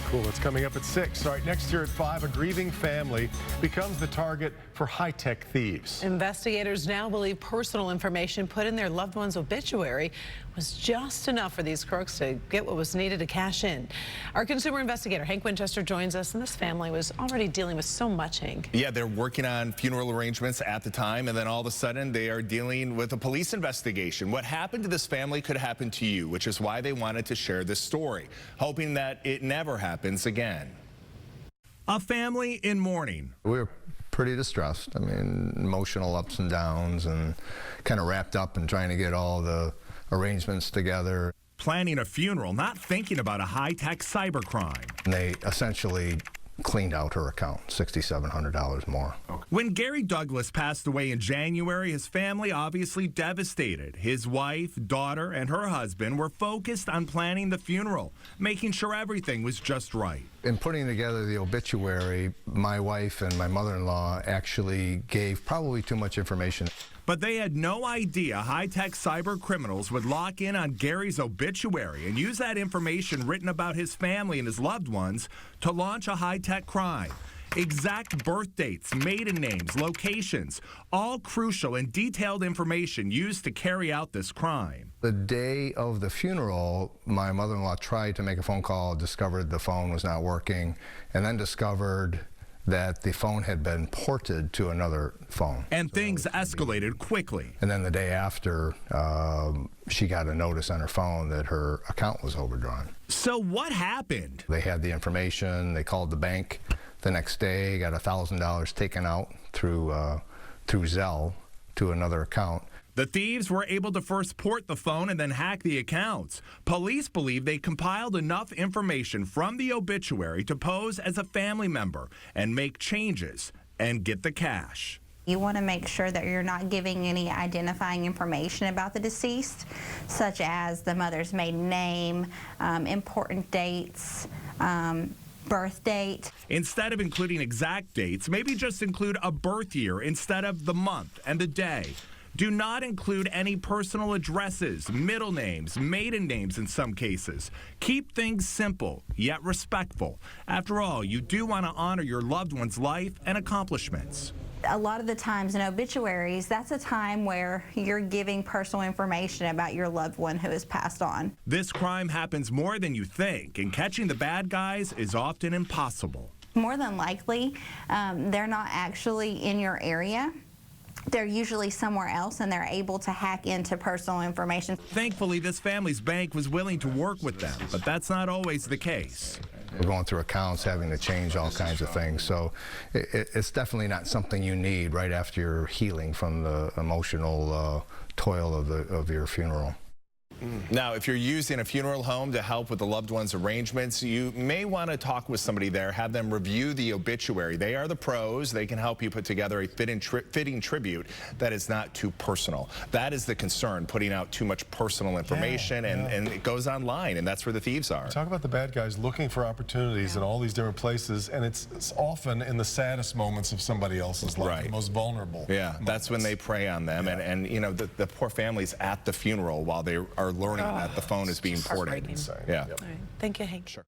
Cool. That's coming up at 6. All right, next year at 5, a grieving family becomes the target for high-tech thieves. Investigators now believe personal information put in their loved one's obituary was just enough for these crooks to get what was needed to cash in. Our consumer investigator, Hank Winchester, joins us, and this family was already dealing with so much, Hank. Yeah, they're working on funeral arrangements at the time, and then all of a sudden they are dealing with a police investigation. What happened to this family could happen to you, which is why they wanted to share this story, hoping that it never happens again. A family in mourning. We were pretty distressed. I mean, emotional ups and downs, and kind of wrapped up in trying to get all the arrangements together. Planning a funeral, not thinking about a high-tech cybercrime. And they essentially cleaned out her account, $6,700 more. When Gary Douglas passed away in January, his family obviously devastated. His wife, daughter, and her husband were focused on planning the funeral, making sure everything was just right. In putting together the obituary, my wife and my mother-in-law actually gave probably too much information. But they had no idea high-tech cyber criminals would lock in on Gary's obituary and use that information written about his family and his loved ones to launch a high-tech crime. Exact birth dates, maiden names, locations, all crucial and detailed information used to carry out this crime. The day of the funeral, my mother-in-law tried to make a phone call, discovered the phone was not working, and then discovered that the phone had been ported to another phone. And things escalated quickly. And then the day after, she got a notice on her phone that her account was overdrawn. So what happened? They had the information, they called the bank the next day, got $1,000 taken out through Zelle to another account. The thieves were able to first port the phone and then hack the accounts. Police believe they compiled enough information from the obituary to pose as a family member and make changes and get the cash. You want to make sure that you're not giving any identifying information about the deceased, such as the mother's maiden name, important dates, birth date. Instead of including exact dates, maybe just include a birth year instead of the month and the day. Do not include any personal addresses, middle names, maiden names in some cases. Keep things simple, yet respectful. After all, you do want to honor your loved one's life and accomplishments. A lot of the times in obituaries, that's a time where you're giving personal information about your loved one who has passed on. This crime happens more than you think, and catching the bad guys is often impossible. More than likely, they're not actually in your area. They're usually somewhere else, and they're able to hack into personal information. Thankfully, this family's bank was willing to work with them, but that's not always the case. We're going through accounts, having to change all kinds of things, so it's definitely not something you need right after you're healing from the emotional toil of your funeral. Now, if you're using a funeral home to help with the loved one's arrangements, you may want to talk with somebody there, have them review the obituary. They are the pros. They can help you put together a fitting tribute that is not too personal. That is the concern, putting out too much personal information, and it goes online, and that's where the thieves are. Talk about the bad guys looking for opportunities in all these different places, and it's often in the saddest moments of somebody else's life, Right. the most vulnerable moments. That's when they prey on them, and you know, the poor families at the funeral while they are learning that the phone is being ported. Heartbreaking. Yeah. All right. Thank you, Hank. Sure.